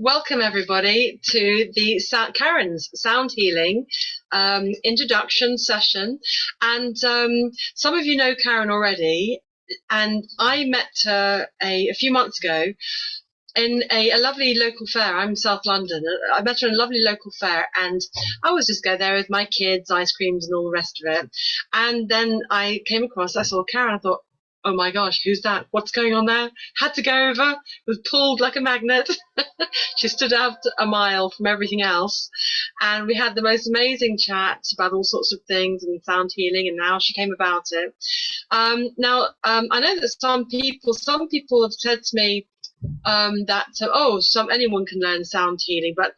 Welcome everybody to the Karen's Sound Healing introduction session. And some of you know Karen already, and I met her a few months ago in a lovely local fair. I'm South London. I met her in a lovely local fair, and I was just go there with my kids, ice creams and all the rest of it. And then I saw Karen. I thought, oh my gosh, who's that? What's going on there? Had to go over, was pulled like a magnet. She stood out a mile from everything else. And we had the most amazing chat about all sorts of things and sound healing and how she came about it. I know that some people have said to me that, anyone can learn sound healing, but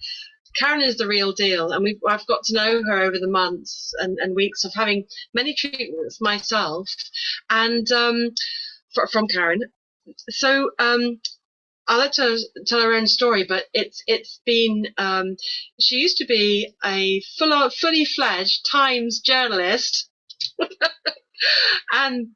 Karen is the real deal, and I've got to know her over the months and weeks of having many treatments myself, and from Karen. So I'll let her tell her own story, but it's been she used to be a fully fledged Times journalist. And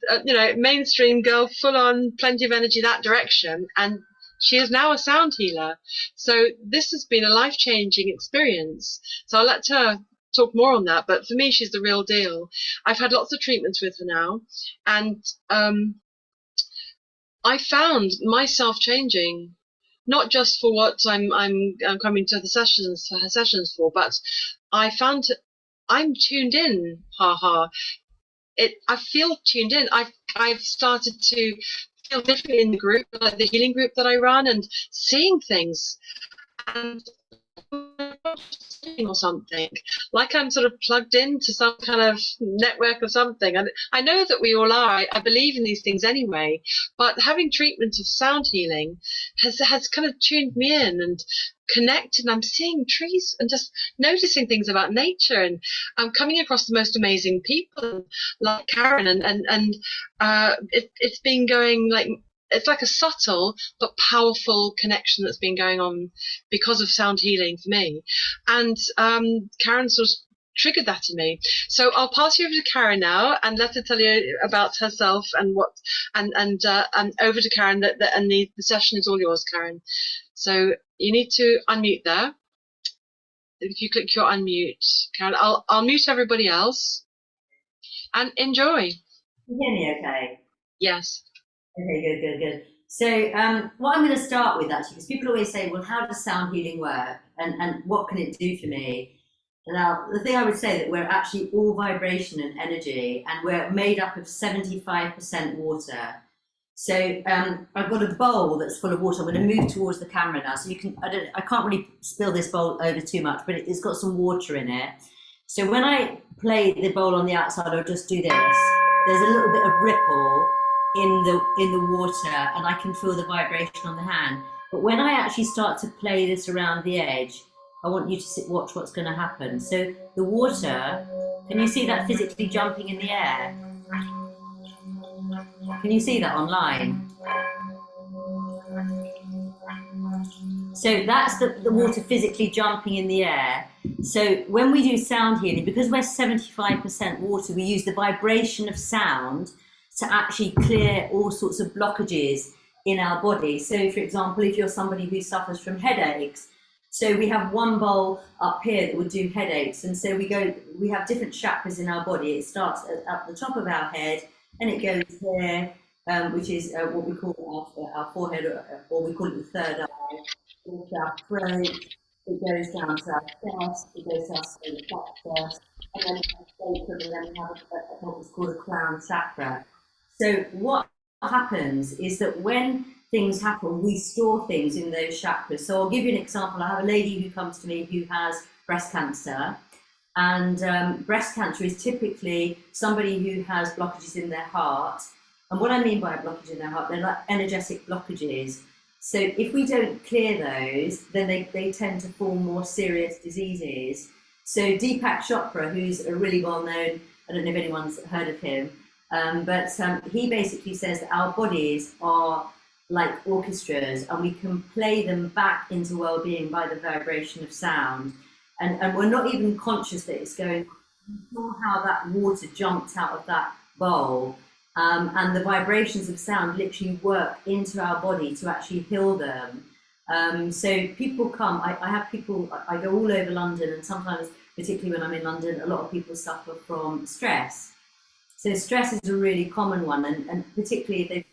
mainstream girl, full on, plenty of energy that direction, and she is now a sound healer. So this has been a life-changing experience. So I'll let her talk more on that. But for me, she's the real deal. I've had lots of treatments with her now, and I found myself changing, not just for what I'm coming to the sessions for, but I found I'm tuned in. I feel tuned in. I've started to feel different in the group, like the healing group that I run, and seeing things and or something, like I'm sort of plugged into some kind of network or something. And I know that we all are. I believe in these things anyway, but having treatment of sound healing has kind of tuned me in and connected. I'm seeing trees and just noticing things about nature, and I'm coming across the most amazing people like Karen, and it's been going like, it's like a subtle but powerful connection that's been going on because of sound healing for me. And Karen sort of triggered that in me. So I'll pass you over to Karen now and let her tell you about herself and what, and over to Karen, and the session is all yours, Karen. So you need to unmute there. If you click your unmute, Karen, I'll mute everybody else, and enjoy. Can you hear me okay? Yes. Okay, good. So what I'm going to start with, actually, because people always say, well, how does sound healing work, and what can it do for me? Now, the thing I would say that we're actually all vibration and energy, and we're made up of 75% water. So I've got a bowl that's full of water. I'm going to move towards the camera now, so you can. I can't really spill this bowl over too much, but it's got some water in it. So when I play the bowl on the outside, I'll just do this. There's a little bit of ripple in the water, and I can feel the vibration on the hand. But when I actually start to play this around the edge, I want you to watch what's going to happen. So the water, can you see that physically jumping in the air? Can you see that online? So that's the water physically jumping in the air. So when we do sound healing, because we're 75% water, we use the vibration of sound to actually clear all sorts of blockages in our body. So for example, if you're somebody who suffers from headaches, so we have one bowl up here that would do headaches, and so we have different chakras in our body. It starts at the top of our head, and it goes here, which is what we call our forehead, or we call it the third eye. It's our throat, it goes down to our chest, it goes to our solar plexus, and then we have what's called a crown chakra. So what happens is that when things happen, we store things in those chakras. So I'll give you an example. I have a lady who comes to me who has breast cancer, and breast cancer is typically somebody who has blockages in their heart. And what I mean by a blockage in their heart, they're like energetic blockages. So if we don't clear those, then they tend to form more serious diseases. So Deepak Chopra, who's a really well-known, I don't know if anyone's heard of him, but he basically says that our bodies are like orchestras, and we can play them back into well-being by the vibration of sound. And we're not even conscious that it's going on. You saw how that water jumped out of that bowl, and the vibrations of sound literally work into our body to actually heal them. So people come, I have people, I go all over London, and sometimes, particularly when I'm in London, a lot of people suffer from stress. So stress is a really common one, and particularly if they've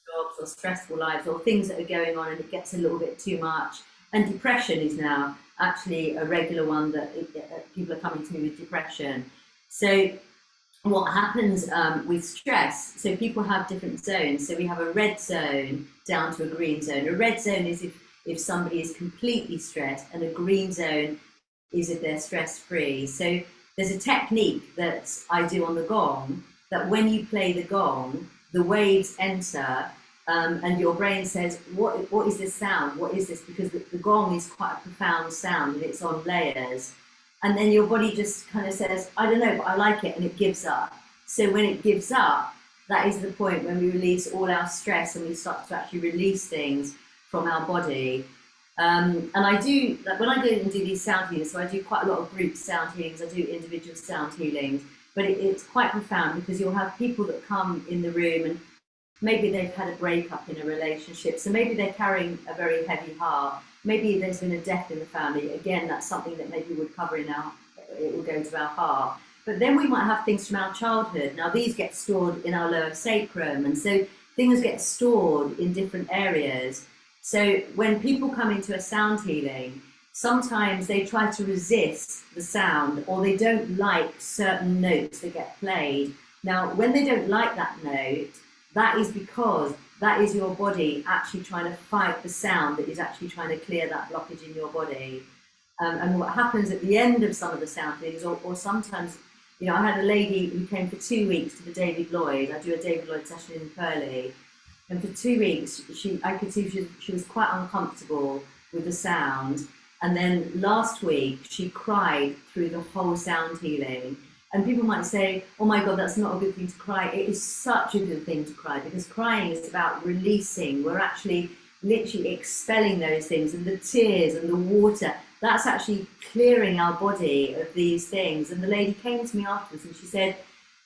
got jobs or stressful lives or things that are going on and it gets a little bit too much. And depression is now actually a regular one that people are coming to me with depression. So what happens with stress, so people have different zones. So we have a red zone down to a green zone. A red zone is if somebody is completely stressed, and a green zone is if they're stress-free. So there's a technique that I do on the gong, that when you play the gong, the waves enter, and your brain says, what is this sound? What is this? Because the gong is quite a profound sound, and it's on layers. And then your body just kind of says, I don't know, but I like it, and it gives up. So when it gives up, that is the point when we release all our stress and we start to actually release things from our body. And I do, like when I go and do these sound healings, so I do quite a lot of group sound healings, I do individual sound healings, but it's quite profound, because you'll have people that come in the room and maybe they've had a breakup in a relationship, so maybe they're carrying a very heavy heart. Maybe there's been a death in the family. Again, that's something that maybe would cover it will go to our heart. But then we might have things from our childhood. Now these get stored in our lower sacrum, and so things get stored in different areas. So when people come into a sound healing, sometimes they try to resist the sound, or they don't like certain notes that get played. Now, when they don't like that note, that is because that is your body actually trying to fight the sound that is actually trying to clear that blockage in your body. And what happens at the end of some of the sound things, or sometimes, you know, I had a lady who came for 2 weeks to the David Lloyd. I do a David Lloyd session in Purley. And for 2 weeks, I could see she was quite uncomfortable with the sound. And then last week, she cried through the whole sound healing. And people might say, oh my God, that's not a good thing to cry. It is such a good thing to cry, because crying is about releasing. We're actually literally expelling those things, and the tears and the water, that's actually clearing our body of these things. And the lady came to me afterwards and she said,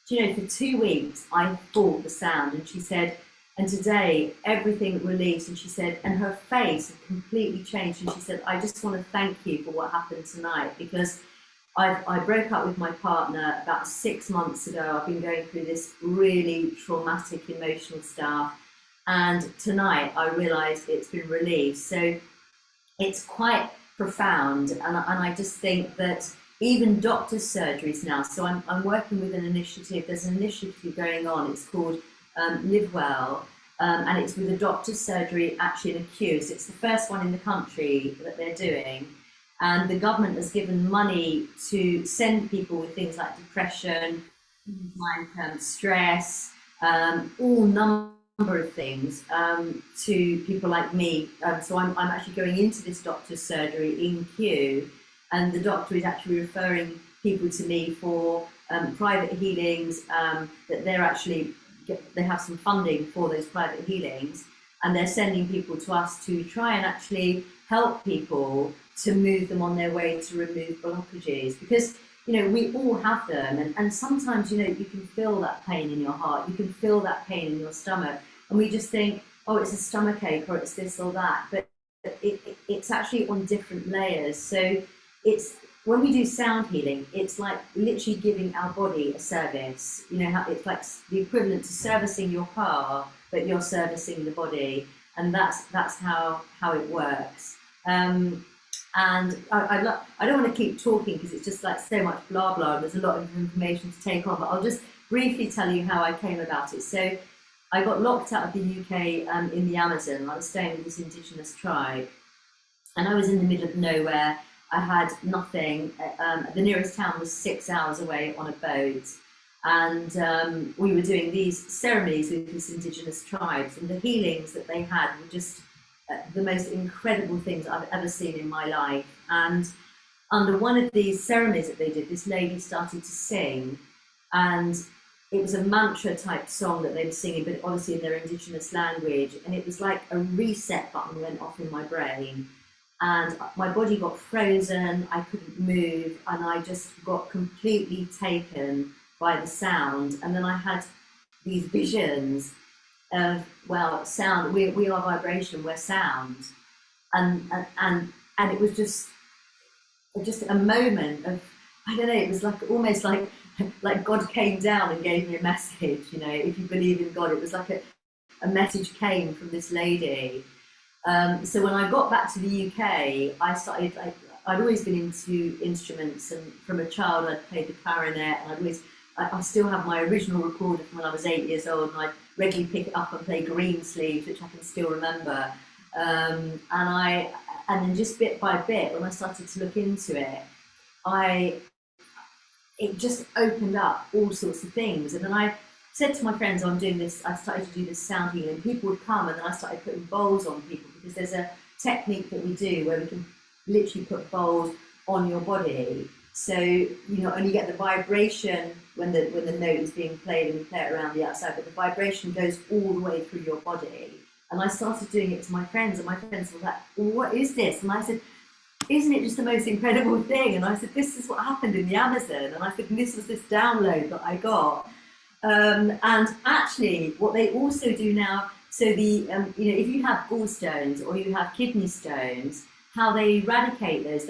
do you know, for 2 weeks, I fought the sound. And she said, and today everything released. And she said, and her face had completely changed. And she said, I just want to thank you for what happened tonight, because I broke up with my partner about 6 months ago. I've been going through this really traumatic emotional stuff, and tonight I realised it's been released. So it's quite profound, and I just think that even doctors' surgeries now, so I'm working with an initiative, there's an initiative going on, it's called Live Well, and it's with a doctor's surgery actually in a queue. So it's the first one in the country that they're doing. And the government has given money to send people with things like depression, like stress, all number of things to people like me. So I'm actually going into this doctor's surgery in Kew, and the doctor is actually referring people to me for private healings, that they're actually, they have some funding for those private healings, and they're sending people to us to try and actually help people to move them on their way to remove blockages, because you know we all have them, and sometimes you know you can feel that pain in your heart, you can feel that pain in your stomach, and we just think, oh, it's a stomach ache or it's this or that, but it's actually on different layers. So it's, when we do sound healing, it's like literally giving our body a service. You know how it's like the equivalent to servicing your car, but you're servicing the body, and that's how it works. And I don't want to keep talking because it's just like so much blah blah. There's a lot of information to take on, but I'll just briefly tell you how I came about it. So I got locked out of the UK in the Amazon. I was staying with this indigenous tribe, and I was in the middle of nowhere. I had nothing. The nearest town was 6 hours away on a boat, and we were doing these ceremonies with these indigenous tribes, and the healings that they had were just the most incredible things I've ever seen in my life. And under one of these ceremonies that they did, this lady started to sing, and it was a mantra type song that they were singing, but obviously in their indigenous language, and it was like a reset button went off in my brain, and my body got frozen, I couldn't move, and I just got completely taken by the sound. And then I had these visions of, well, sound, we are vibration, we're sound. and it was just a moment of, I don't know, it was like almost like God came down and gave me a message. You know, if you believe in God, it was like a message came from this lady. So when I got back to the UK, I started, I'd always been into instruments, and from a child I'd played the clarinet, and I still have my original recorder from when I was 8 years old, and I'd regularly pick it up and play green sleeves, which I can still remember. And then just bit by bit, when I started to look into it, it just opened up all sorts of things. And then I said to my friends, I'm doing this, I started to do this sound healing. People would come, and then I started putting bowls on people, because there's a technique that we do where we can literally put bowls on your body. So you not only get the vibration when the note is being played and you play it around the outside, but the vibration goes all the way through your body. And I started doing it to my friends, and my friends were like, what is this? And I said, isn't it just the most incredible thing? And I said, this is what happened in the Amazon. And I said, this was this download that I got. And actually, what they also do now, so if you have gallstones or you have kidney stones, how they eradicate those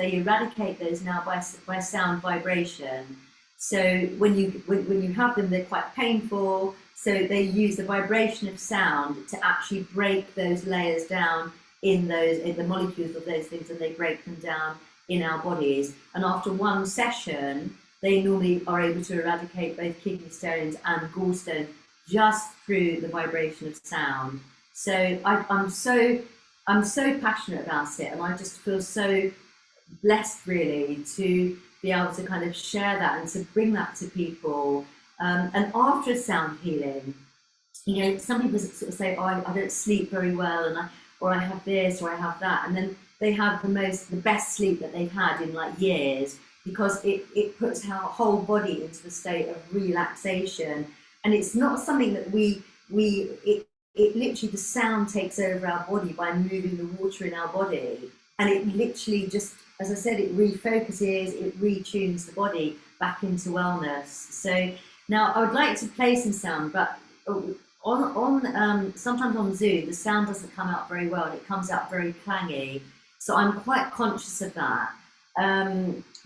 now by sound vibration. So when you have them, they're quite painful. So they use the vibration of sound to actually break those layers down in the molecules of those things, and they break them down in our bodies. And after one session, they normally are able to eradicate both kidney stones and gallstones just through the vibration of sound. So I'm so passionate about it, and I just feel so blessed, really, to be able to kind of share that and to bring that to people. And after sound healing, you know, some people sort of say, oh, I don't sleep very well, or I have this, or I have that, and then they have the best sleep that they've had in like years, because it puts our whole body into a state of relaxation. And it's not something that it literally, the sound takes over our body by moving the water in our body, and it literally just, as I said, it refocuses, it retunes the body back into wellness. So now I would like to play some sound, but sometimes on Zoom the sound doesn't come out very well, and it comes out very clangy. So I'm quite conscious of that.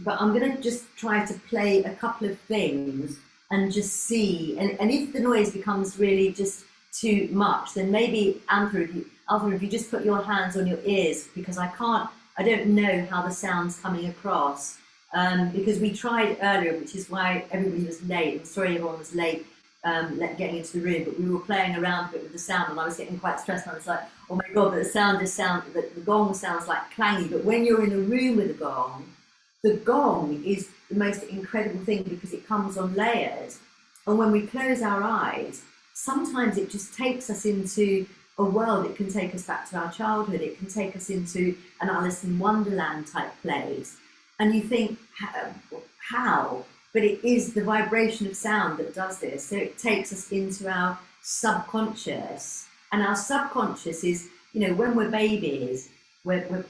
But I'm going to just try to play a couple of things and just see. And if the noise becomes really just too much, then maybe Althea, if you just put your hands on your ears, because I don't know how the sound's coming across. Because we tried earlier, which is why everybody was late. I'm sorry everyone was late getting into the room, but we were playing around a bit with the sound, and I was getting quite stressed, and I was like, oh my God, but the gong sounds like clangy. But when you're in a room with the gong is the most incredible thing, because it comes on layers. And when we close our eyes, sometimes it just takes us into a world. It can take us back to our childhood. It can take us into an Alice in Wonderland type place. And you think, how? But it is the vibration of sound that does this. So it takes us into our subconscious. And our subconscious is, you know, when we're babies, when we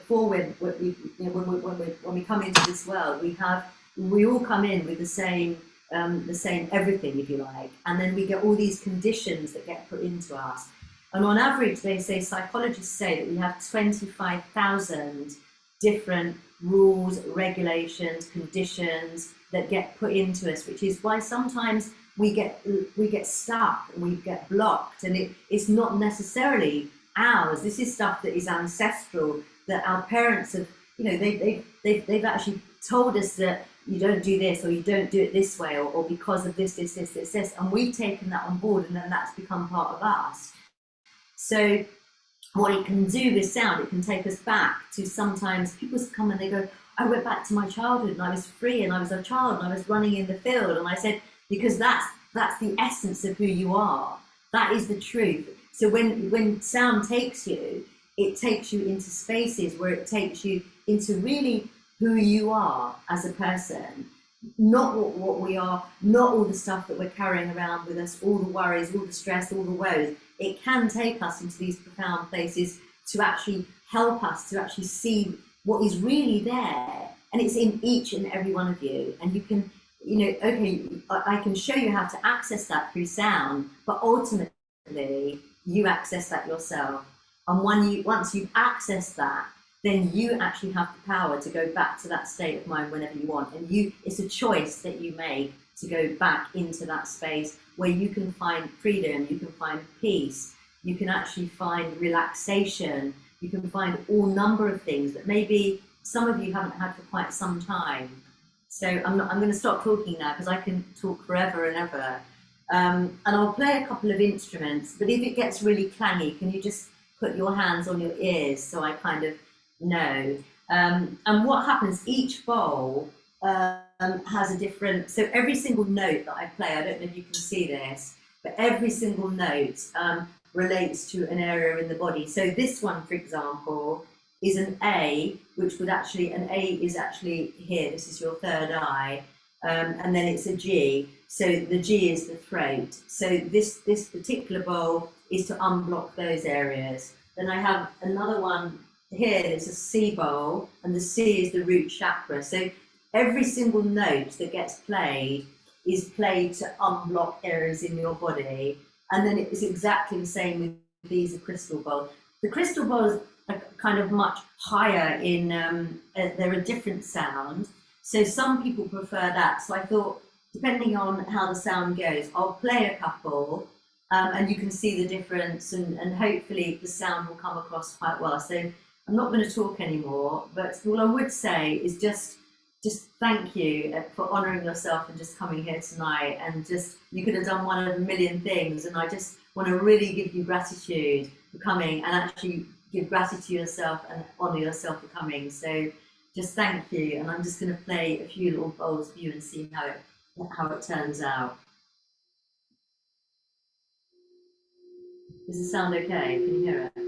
come into this world, we all come in with the same everything, if you like, and then we get all these conditions that get put into us. And on average, psychologists say that we have 25,000 different rules, regulations, conditions that get put into us, which is why sometimes we get stuck and we get blocked, and it's not necessarily ours. This is stuff that is ancestral, that our parents have, you know, they've actually told us that you don't do this, or you don't do it this way, or because of this, and we've taken that on board, and then that's become part of us. So what it can do with sound, it can take us back to, sometimes people come and they go, I went back to my childhood and I was free and I was a child and I was running in the field. And I said, because that's the essence of who you are. That is the truth. So when sound takes you, it takes you into spaces where it takes you into really who you are as a person, not what we are, not all the stuff that we're carrying around with us, all the worries, all the stress, all the woes. It can take us into these profound places to actually help us to actually see what is really there. And it's in each and every one of you. And you can, you know, okay, I can show you how to access that through sound, but ultimately you access that yourself. And once you've accessed that, then you actually have the power to go back to that state of mind whenever you want. And it's a choice that you make to go back into that space where you can find freedom, you can find peace, you can actually find relaxation, you can find all number of things that maybe some of you haven't had for quite some time. So I'm going to stop talking now because I can talk forever and ever. And I'll play a couple of instruments, but if it gets really clangy, can you just put your hands on your ears so I kind of know? And what happens, each bowl has a different, so every single note that I play, I don't know if you can see this, but every single note relates to an area in the body. So this one, for example, is an A, which would actually, an A is actually here, this is your third eye, and then it's a G. So the G is the throat. So this particular bowl is to unblock those areas. Then I have another one here, it's a C bowl, and the C is the root chakra. So every single note that gets played is played to unblock areas in your body. And then it's exactly the same with these crystal bowls. The crystal bowls are kind of much higher in, they're a different sound. So some people prefer that. So I thought, depending on how the sound goes, I'll play a couple and you can see the difference, and hopefully the sound will come across quite well. So I'm not going to talk anymore, but all I would say is just thank you for honouring yourself and just coming here tonight. And just, you could have done one of a million things, and I just want to really give you gratitude for coming, and actually give gratitude to yourself and honour yourself for coming. So just thank you, and I'm just going to play a few little bowls for you and see how it turns out. Does it sound okay? Can you hear it?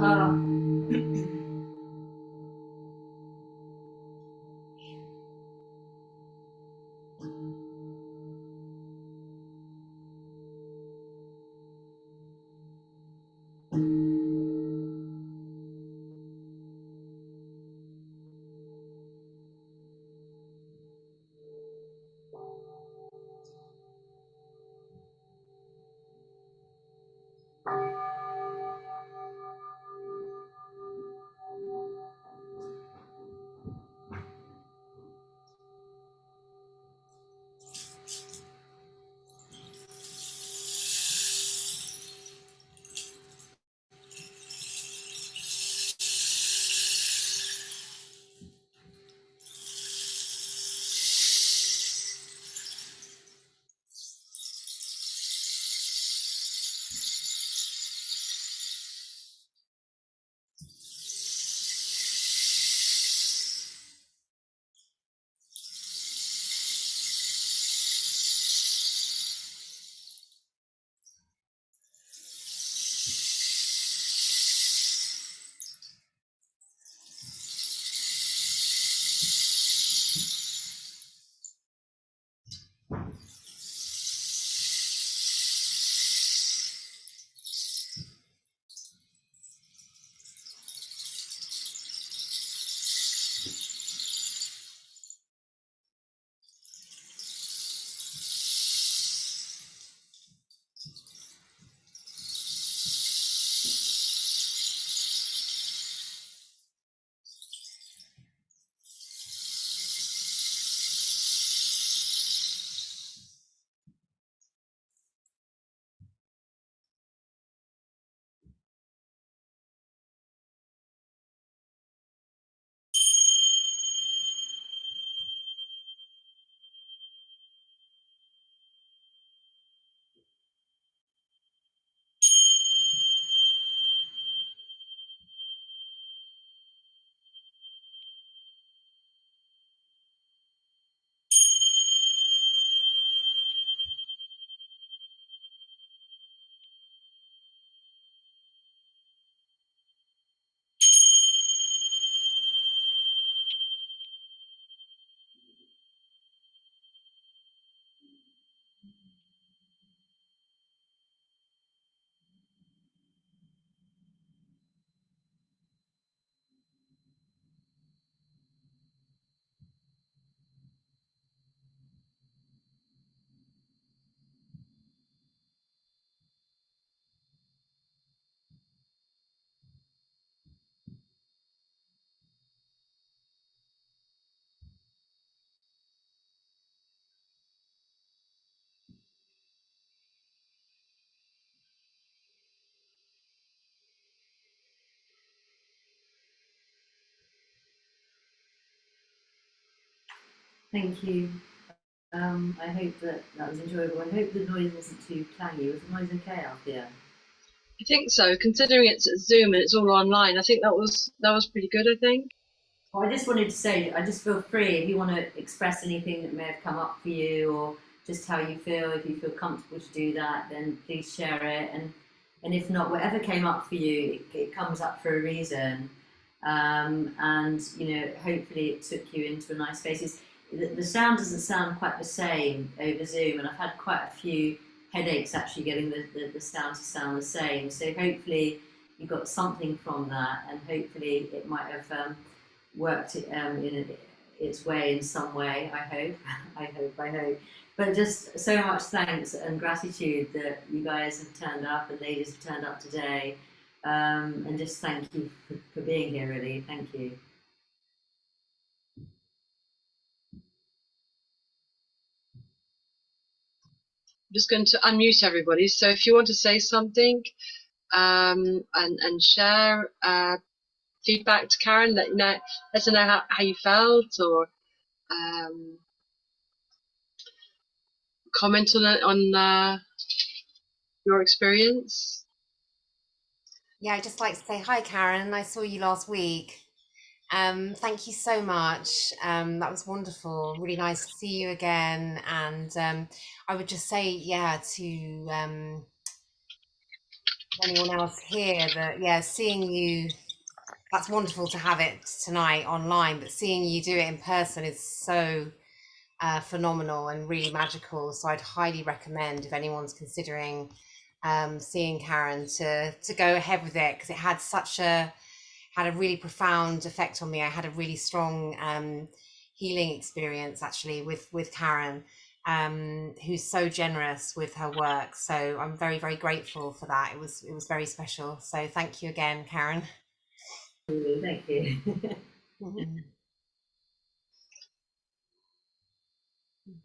Ah. Thank you. I hope that was enjoyable. I hope the noise wasn't too clangy. Was the noise okay out there? I think so. Considering it's Zoom and it's all online, I think that was pretty good. I think. Well, I just wanted to say, I just feel free if you want to express anything that may have come up for you, or just how you feel. If you feel comfortable to do that, then please share it. And if not, whatever came up for you, it comes up for a reason. And hopefully it took you into a nice space. The sound doesn't sound quite the same over Zoom, and I've had quite a few headaches actually getting the sound to sound the same. So hopefully you got something from that, and hopefully it might have worked in its way in some way. I hope. I hope. But just so much thanks and gratitude that you guys have turned up and ladies have turned up today. And just thank you for being here, really. Thank you. I'm just going to unmute everybody. So if you want to say something and share feedback to Karen, let us know how you felt, or comment on your experience. Yeah, I'd just like to say hi, Karen. I saw you last week. Thank you so much. That was wonderful. Really nice to see you again. And I would just say, to anyone else here that, seeing you, that's wonderful to have it tonight online, but seeing you do it in person is so phenomenal and really magical. So I'd highly recommend, if anyone's considering seeing Karen, to go ahead with it, because it had a really profound effect on me. I had a really strong healing experience actually with Karen, who's so generous with her work. So I'm very, very grateful for that. It was very special. So thank you again, Karen. Thank you.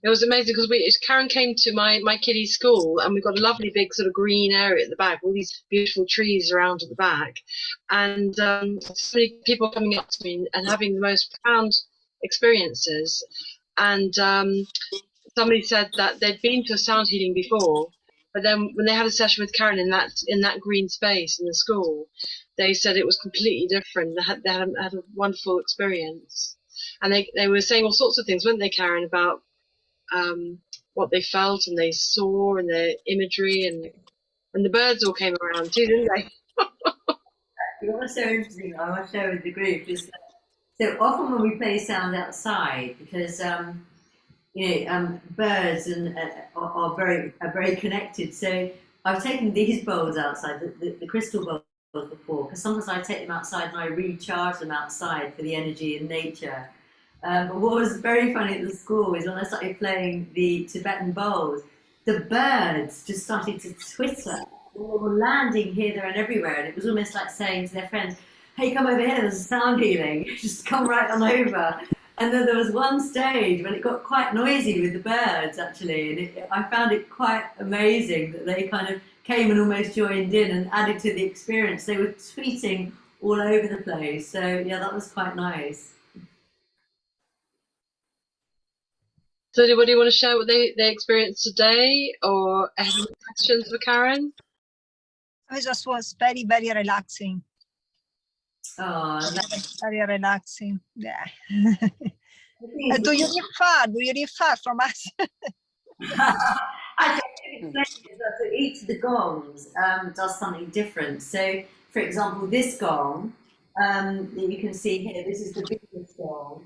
It was amazing because Karen came to my kiddie school, and we've got a lovely big sort of green area at the back, all these beautiful trees around at the back, and so many people coming up to me and having the most profound experiences. And somebody said that they'd been to a sound healing before, but then when they had a session with Karen in that green space in the school, they said it was completely different. They had a wonderful experience, and they were saying all sorts of things, weren't they, Karen, about what they felt and they saw, and the imagery, and the birds all came around too, didn't they? What was so interesting, I want to share with the group, is that so often when we play sound outside, because birds and are very connected. So I've taken these bowls outside, the crystal bowls before, because sometimes I take them outside and I recharge them outside for the energy in nature. But what was very funny at the school is when I started playing the Tibetan bowls, the birds just started to twitter. They were landing here, there, and everywhere, and it was almost like saying to their friends, "Hey, come over here. There's a sound healing. Just come right on over." And then there was one stage when it got quite noisy with the birds, actually, and I found it quite amazing that they kind of came and almost joined in and added to the experience. They were tweeting all over the place. So yeah, that was quite nice. So anybody want to share what they experienced today, or have any questions for Karen? It just was very, very relaxing. Oh, very relaxing. Yeah. Do you live far? Do you live far from us? I can explain it. So each of the gongs does something different. So, for example, this gong that you can see here, this is the biggest gong,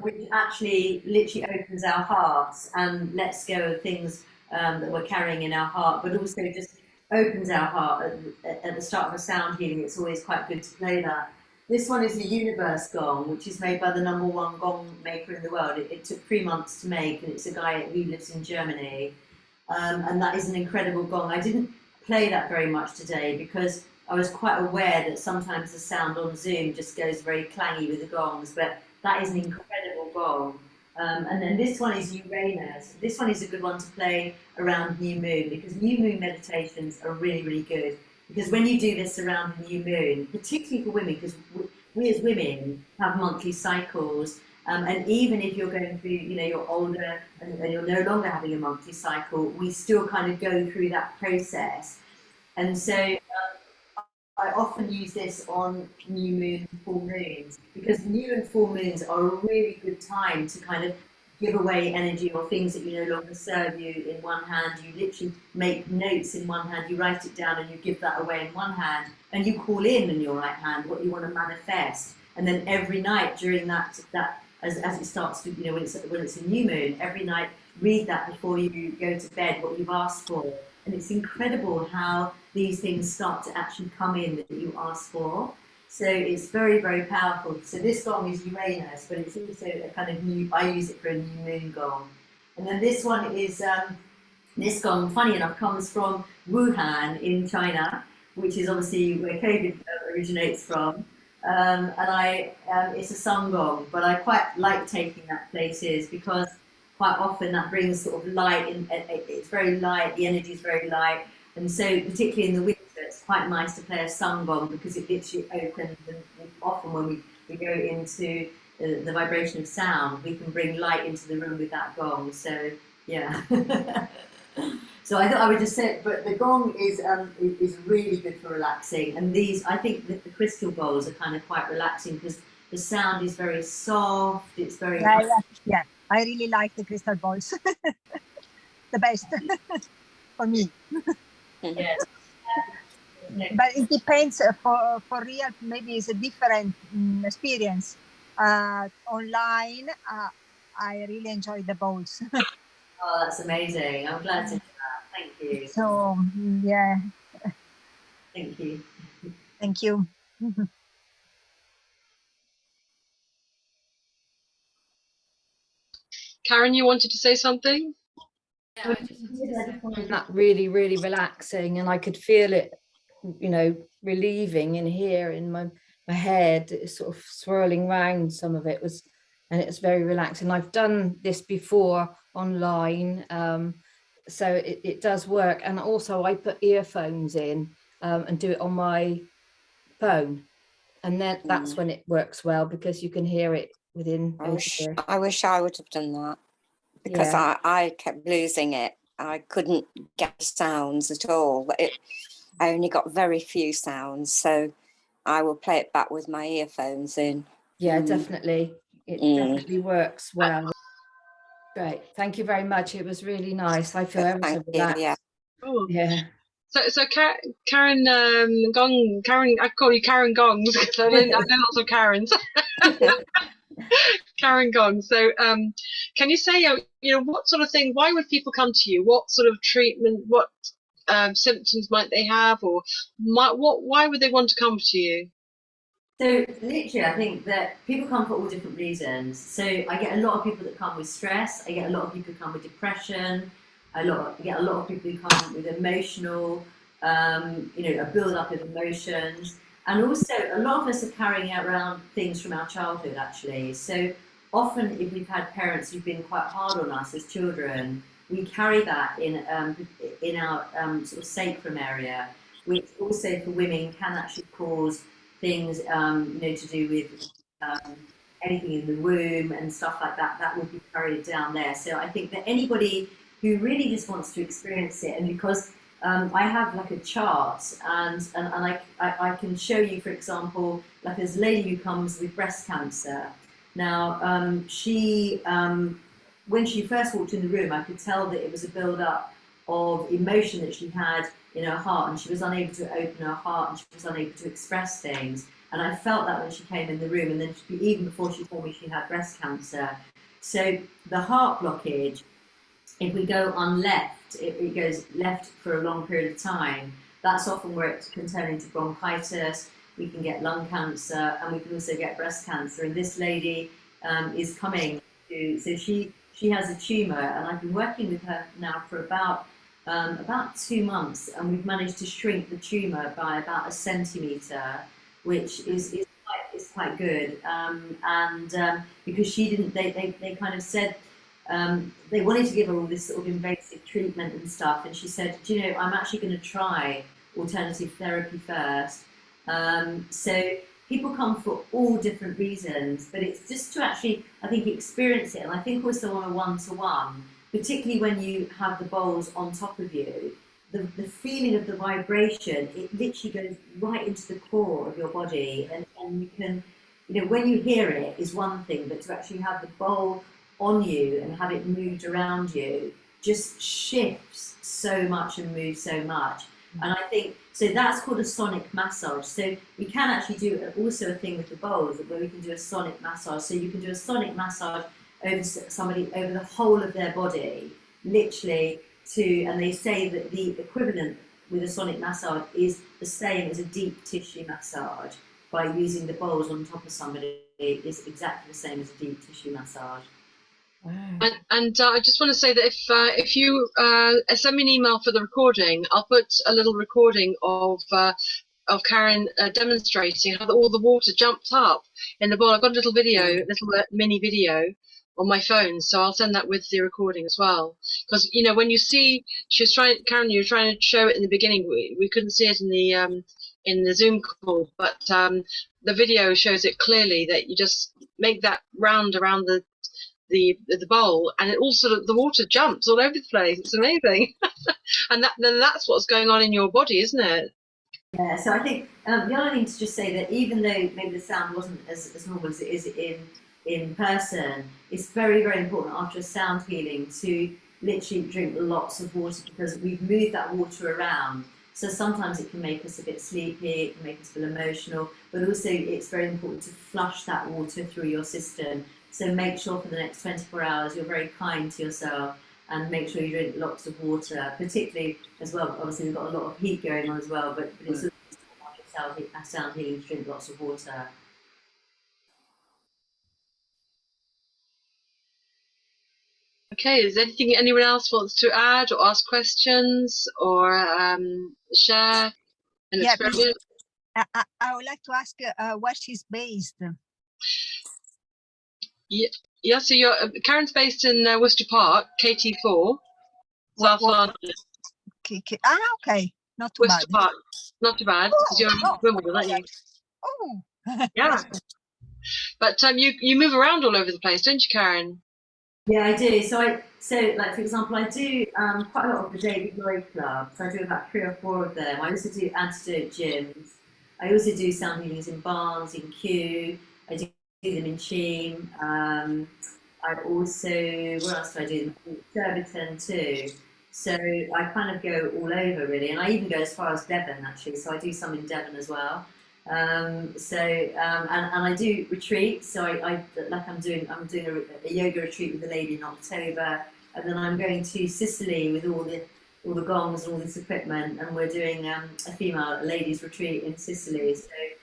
which actually literally opens our hearts and lets go of things that we're carrying in our heart, but also just opens our heart at the start of a sound healing. It's always quite good to play that. This one is a universe gong, which is made by the #1 gong maker in the world. It took 3 months to make, and it's a guy who lives in Germany. And that is an incredible gong. I didn't play that very much today because I was quite aware that sometimes the sound on Zoom just goes very clangy with the gongs, but that is an incredible gong. And then this one is Uranus. This one is a good one to play around new moon, because new moon meditations are really, really good. Because when you do this around new moon, particularly for women, because we as women have monthly cycles, And even if you're going through, you know, you're older and you're no longer having a monthly cycle, we still kind of go through that process. And so I often use this on new moon and full moons, because new and full moons are a really good time to kind of give away energy or things that you no longer serve you. In one hand, you literally make notes in one hand, you write it down and you give that away in one hand, and you call in your right hand what you want to manifest. And then every night during that as it starts to, you know, when it's a new moon, every night read that before you go to bed, what you've asked for. And it's incredible how these things start to actually come in that you ask for. So it's very, very powerful. So this gong is Uranus, but it's also a kind of new, I use it for a new moon gong. And then this one is, this gong, funny enough, comes from Wuhan in China, which is obviously where COVID originates from. And it's a sun gong, but I quite like taking that places because quite often that brings sort of light, and it's very light, the energy is very light. And so particularly in the winter, it's quite nice to play a sun gong because it literally opens, and often when we go into the vibration of sound, we can bring light into the room with that gong. So yeah. So I thought I would just say, but the gong is really good for relaxing. And these, I think that the crystal bowls are kind of quite relaxing because the sound is very soft. It's very yeah. I really like the crystal balls. The best for me. Yeah. But it depends. For real, maybe it's a different experience. Online, I really enjoy the bowls. Oh, that's amazing. I'm glad to hear that. Thank you. So yeah. Thank you. Thank you. Karen, you wanted to say something? Yeah, I just find that really, really relaxing, and I could feel it, you know, relieving in here in my head. It's sort of swirling round. Some of it was, and it's very relaxing. I've done this before online, so it does work. And also I put earphones in and do it on my phone, and then that's when it works well because you can hear it within. I wish I would have done that because I kept losing it. I couldn't get sounds at all. I only got very few sounds, so I will play it back with my earphones in. Yeah, definitely. It definitely works well. Great. Thank you very much. It was really nice. I feel ever so relaxed. Yeah. Oh. Yeah. So Karen Gong, Karen, I call you Karen Gongs because I know lots of Karens. Karen Gong. So can you say, you know, what sort of thing, why would people come to you? What sort of treatment, what symptoms might they have, or why would they want to come to you? So literally, I think that people come for all different reasons. So I get a lot of people that come with stress. I get a lot of people who come with depression. I get a lot of people who come with emotional, you know, a build-up of emotions. And also, a lot of us are carrying around things from our childhood, actually. So often, if we've had parents who've been quite hard on us as children, we carry that in our sort of sacrum area, which also for women can actually cause things, you know, to do with anything in the womb and stuff like that. That would be carried down there. So I think that anybody who really just wants to experience it, and because I have like a chart, and I can show you, for example, like there's a lady who comes with breast cancer. Now, she, when she first walked in the room, I could tell that it was a build-up of emotion that she had in her heart, and she was unable to open her heart, and she was unable to express things. And I felt that when she came in the room, and then even before she told me she had breast cancer. So the heart blockage, if we go on left, it goes left for a long period of time. That's often where it can turn into bronchitis. We can get lung cancer, and we can also get breast cancer. And this lady is coming to, so she has a tumour, and I've been working with her now for about 2 months, and we've managed to shrink the tumour by about 1 centimetre, which is quite good. Because she didn't, they kind of said, they wanted to give her all this sort of invasive treatment and stuff, and she said, do you know, I'm actually going to try alternative therapy first. So people come for all different reasons, but it's just to actually, I think, experience it. And I think also on a one-to-one, particularly when you have the bowls on top of you, the feeling of the vibration, it literally goes right into the core of your body. And you can, you know, when you hear it is one thing, but to actually have the bowl on you and have it moved around you just shifts so much and moves so much. And I think, so that's called a sonic massage. So we can actually do also a thing with the bowls where we can do a sonic massage. So you can do a sonic massage over somebody, over the whole of their body, literally and they say that the equivalent with a sonic massage is the same as a deep tissue massage. By using the bowls on top of somebody is exactly the same as a deep tissue massage. Wow. And I just want to say that if you send me an email for the recording, I'll put a little recording of Karen demonstrating how all the water jumped up in the bowl. I've got a little video, mini video on my phone, so I'll send that with the recording as well. Because you know, when you see, Karen, you were trying to show it in the beginning. We couldn't see it in the Zoom call, but the video shows it clearly that you just make that round around the bowl, and it all sort of, the water jumps all over the place. It's amazing. And then that's what's going on in your body, isn't it? Yeah, so I think the other thing to just say that even though maybe the sound wasn't as normal as it is in person, it's very, very important after a sound healing to literally drink lots of water, because we've moved that water around. So sometimes it can make us a bit sleepy, it can make us feel emotional, but also it's very important to flush that water through your system. So make sure for the next 24 hours you're very kind to yourself and make sure you drink lots of water, particularly as well. Obviously we've got a lot of heat going on as well, but it's also sound healing to drink lots of water. Okay, is there anyone else wants to add or ask questions or share an experience? I would like to ask where she's based. Yeah, so Karen's based in Worcester Park, KT4, South London. Okay, not too Worcester bad. Park, not too bad, because you're in Wimbledon, aren't you? Oh, Yeah. But you move around all over the place, don't you, Karen? Yeah, I do. So like for example, I do quite a lot of the David Lloyd clubs. So I do about 3 or 4 of them. I also do antidote gyms. I also do sound healings in Barnes, in Kew. I do them in Cheam. I also, where else do I do them? Surbiton too. So I kind of go all over really, and I even go as far as Devon actually. So I do some in Devon as well. And I do retreats. So I'm doing a yoga retreat with a lady in October, and then I'm going to Sicily with all the gongs and all this equipment, and we're doing a ladies retreat in Sicily.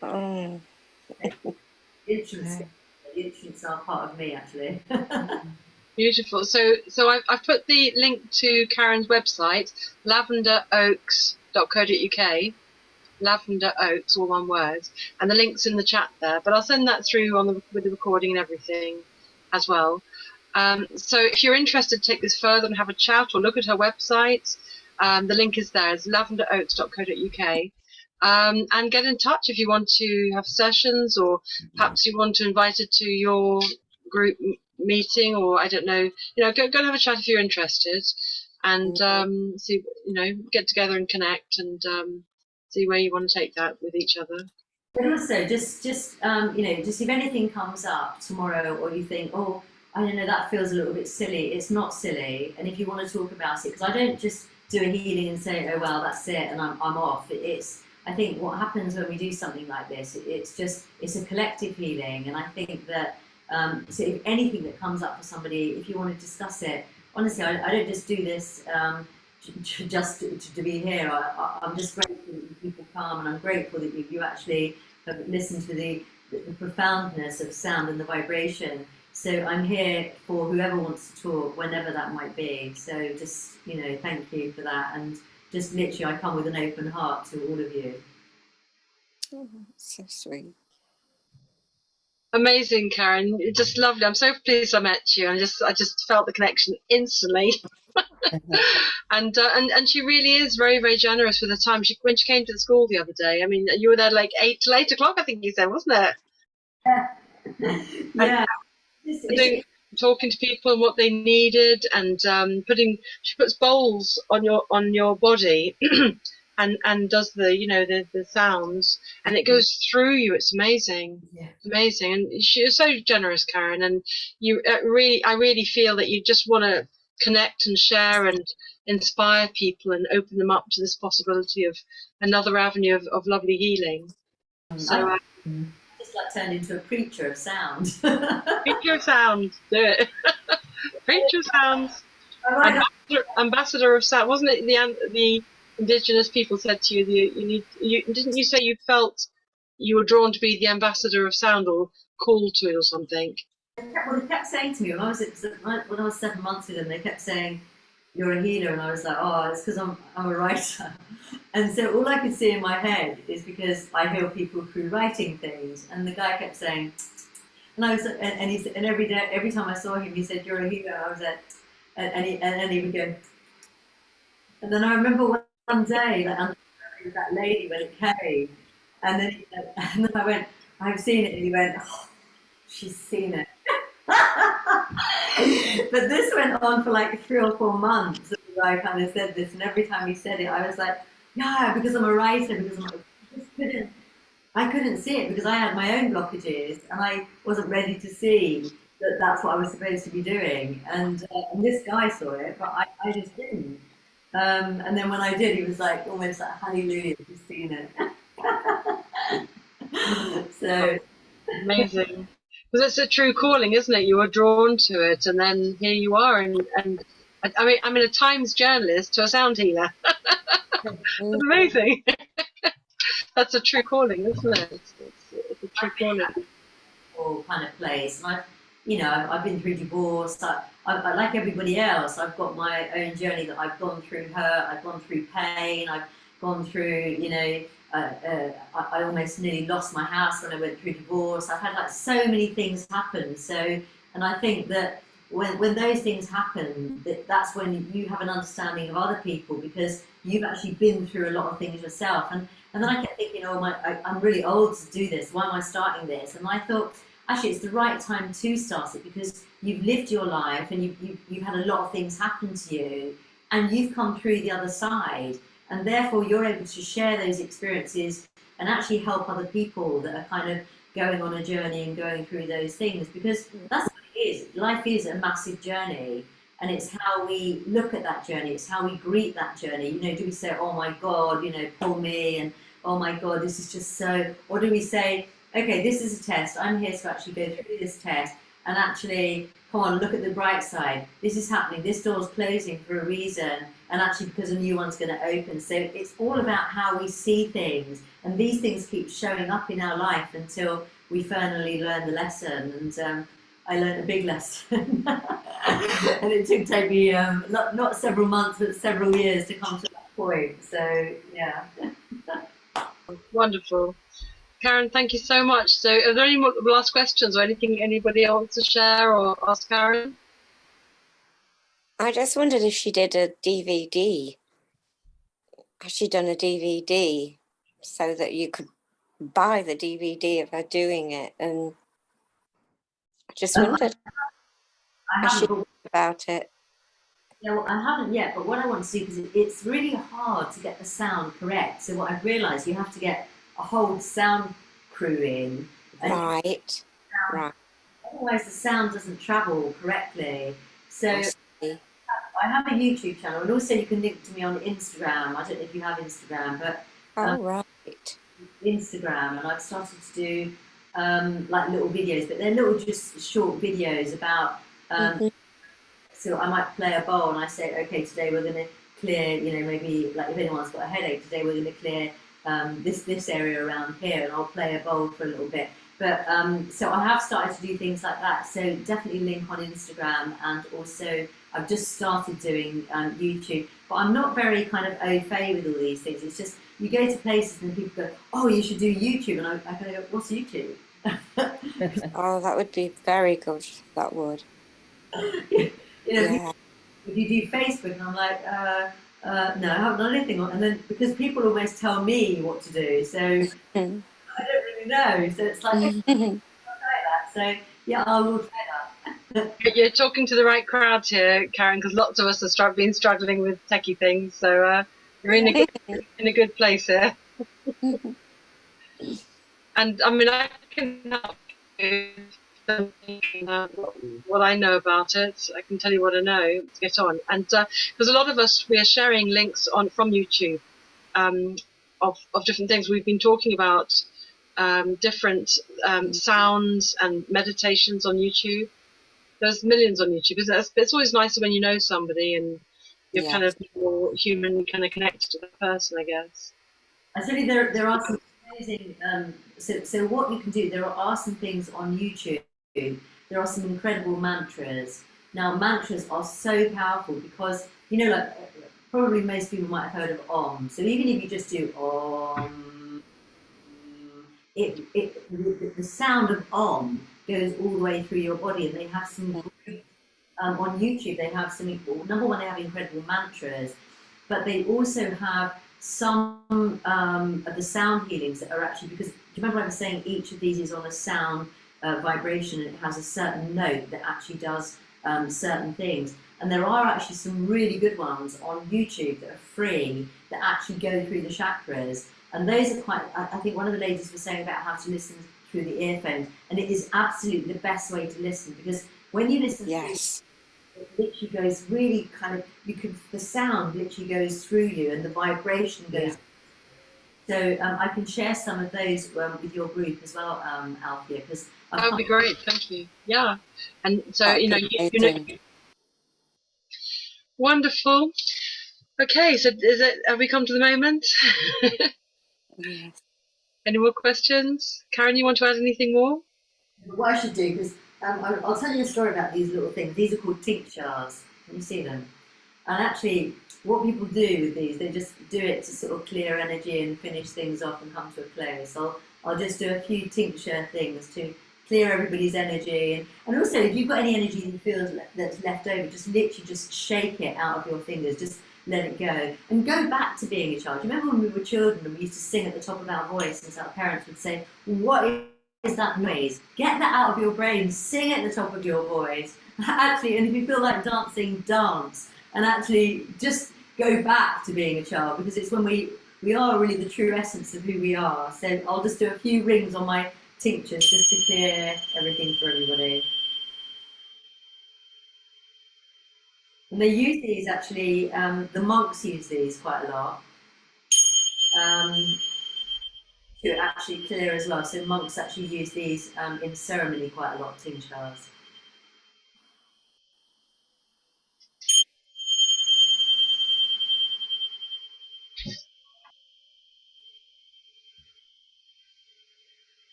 So instruments are part of me actually. Beautiful. So I've put the link to Karen's website, lavenderoaks.co.uk. Lavender Oaks, all one word, and the link's in the chat there. But I'll send that through with the recording and everything as well. So if you're interested, take this further and have a chat or look at her website. The link is there. It's lavenderoaks.co.uk. And get in touch if you want to have sessions, or perhaps you want to invite her to your group meeting, or I don't know. You know, go and have a chat if you're interested, and see, you know, get together and connect and. See where you want to take that with each other. But also, just if anything comes up tomorrow, or you think, oh, I don't know, that feels a little bit silly. It's not silly, and if you want to talk about it, because I don't just do a healing and say, oh well, that's it, and I'm off. I think what happens when we do something like this, it's a collective healing, and I think that so if anything that comes up for somebody, if you want to discuss it, honestly, I don't just do this. Just to be here. I'm just grateful that people come, and I'm grateful that you actually have listened to the profoundness of sound and the vibration. So I'm here for whoever wants to talk, whenever that might be. So just, you know, thank you for that, and just literally I come with an open heart to all of you. Oh, so sweet. Amazing, Karen. It's just lovely. I'm so pleased I met you. I just felt the connection instantly. And she really is very, very generous with her time. When she came to the school the other day, I mean, you were there like 8 till 8 o'clock, I think you said, wasn't it? Yeah. Talking to people and what they needed, and she puts bowls on your body and does the sounds, and it goes through you. It's amazing. Yeah. Amazing. And she is so generous, Karen, and I really feel that you just want to connect and share and inspire people and open them up to this possibility of another avenue of lovely healing. So just like turned into a preacher of sound. Preacher of sound, do it. Preacher of sounds. Ambassador of sound. Wasn't it the indigenous people said to you, didn't you say you felt you were drawn to be the ambassador of sound, or called to it, or something? Well, they kept saying to me when I was 7 months with them, they kept saying, "You're a healer," and I was like, "Oh, it's because I'm a writer." And so all I could see in my head is because I heal people through writing things, and the guy kept saying, and I was, and he said, and every time I saw him, he said, "You're a healer." And I was like, and he would go, and then I remember one day that lady when it came, and then I went, "I've seen it," and he went, "Oh, she's seen it." But this went on for like 3 or 4 months. The guy kind of said this, and every time he said it, I was like, "Yeah," because I'm a writer. Because I couldn't see it because I had my own blockages, and I wasn't ready to see that that's what I was supposed to be doing. And this guy saw it, but I just didn't. And then when I did, he was like almost like, "Hallelujah, you've seen it." So amazing. Because it's a true calling, isn't it? You are drawn to it, and then here you are. And I mean, I'm a Times journalist to a sound healer. That's amazing. That's a true calling, isn't it? It's a true calling. Kind of place. And I've been through divorce. I like everybody else. I've got my own journey that I've gone through hurt. I've gone through pain. I've gone through, I almost nearly lost my house when I went through divorce. I've had like so many things happen. And I think that when those things happen, that's when you have an understanding of other people, because you've actually been through a lot of things yourself. And then I kept thinking, I'm really old to do this. Why am I starting this? And I thought, actually, it's the right time to start it, because you've lived your life and you've had a lot of things happen to you, and you've come through the other side. And therefore, you're able to share those experiences and actually help other people that are kind of going on a journey and going through those things, because that's what it is. Life is a massive journey, and it's how we look at that journey. It's how we greet that journey. Do we say, "Oh my God, poor me," and "Oh my God, this is just so," or do we say, "Okay, this is a test. I'm here to actually go through this test, and actually, come on, look at the bright side. This is happening. This door's closing for a reason, and actually because a new one's going to open." So it's all about how we see things, and these things keep showing up in our life until we finally learn the lesson. And I learned a big lesson, and it took me not several months, but several years to come to that point. So yeah. Wonderful. Karen, thank you so much. So are there any more last questions or anything anybody wants to share or ask Karen? I just wondered if she did a DVD. Has she done a DVD so that you could buy the DVD of her doing it? And I just wondered about it. Yeah, well, I haven't yet, but what I want to do, because it's really hard to get the sound correct. So what I've realised, you have to get a whole sound crew in. Right. Otherwise, the sound doesn't travel correctly. So I have a YouTube channel, and also you can link to me on Instagram. I don't know if you have Instagram, but Instagram, and I've started to do like little videos, but they're little, just short videos about. So I might play a bowl, and I say, "Okay, today we're going to clear, maybe like if anyone's got a headache, today we're going to clear this area around here," and I'll play a bowl for a little bit. But so I have started to do things like that. So definitely link on Instagram, and also I've just started doing YouTube. But I'm not very kind of au fait with all these things. It's just you go to places and people go, "Oh, you should do YouTube," and I kind of go, "What's YouTube?" Oh, that would be very good. That would. Yeah. Would you do Facebook? And I'm like, no, I haven't done anything. And then because people always tell me what to do, so I don't really know. So it's like, okay, I'll try that. So yeah, I will try that. You're talking to the right crowd here, Karen, because lots of us have been struggling with techie things. So you're in a good place here. And I mean, I can help you what I know about it. I can tell you what I know to get on. And because a lot of us, we are sharing links on from YouTube of different things. We've been talking about different sounds and meditations on YouTube. There's millions on YouTube. It's always nicer when you know somebody and you're kind of more human, kind of connected to the person, I guess. I tell you, there are some amazing. So what you can do, there are some things on YouTube. There are some incredible mantras. Now, mantras are so powerful because, you know, like probably most people might have heard of Om. So even if you just do Om, the sound of Om goes all the way through your body, and they have some on YouTube. They have some. Number one, they have incredible mantras, but they also have some of the sound healings that are actually, because do you remember I was saying each of these is on a sound vibration, and it has a certain note that actually does certain things. And there are actually some really good ones on YouTube that are free that actually go through the chakras. And those are quite, I think one of the ladies was saying about how to listen through the earphones, and it is absolutely the best way to listen, because when you listen Yes. it literally goes really kind of, the sound literally goes through you and the vibration goes. So I can share some of those with your group as well, Althea, because that would be great. Thank you. Yeah, and so you know, wonderful. Okay, so have we come to the moment? Yes. Any more questions? Karen, you want to add anything more? What I should do, because I'll tell you a story about these little things. These are called tinctures. Can you see them? And actually, what people do with these, they just do it to sort of clear energy and finish things off and come to a close. So I'll just do a few tincture things to clear everybody's energy. And also, if you've got any energy that you feel that's left over, just literally just shake it out of your fingers. Just let it go. And go back to being a child. Do you remember when we were children and we used to sing at the top of our voice, and so our parents would say, what is that noise? Get that out of your brain. Sing at the top of your voice. Actually, and if you feel like dancing, dance. And actually just go back to being a child, because it's when we are really the true essence of who we are. So I'll just do a few rings on my tinctures just to clear everything for everybody. And they use these actually, the monks use these quite a lot to actually clear as well. So monks actually use these in ceremony quite a lot, tinctures.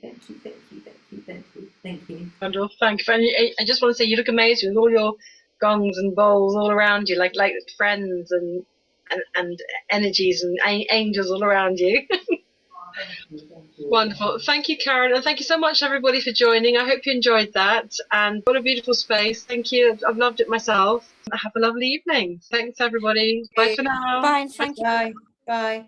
Thank you, thank you, thank you, thank you, thank you. Wonderful, thank you. And I just want to say you look amazing with all your gongs and bowls all around you, like friends and energies and angels all around you. Thank you. Wonderful. Thank you, Karen, and thank you so much, everybody, for joining. I hope you enjoyed that, and what a beautiful space. Thank you. I've loved it myself. Have a lovely evening. Thanks, everybody. Bye for now. Fine, thank you. Bye. Bye.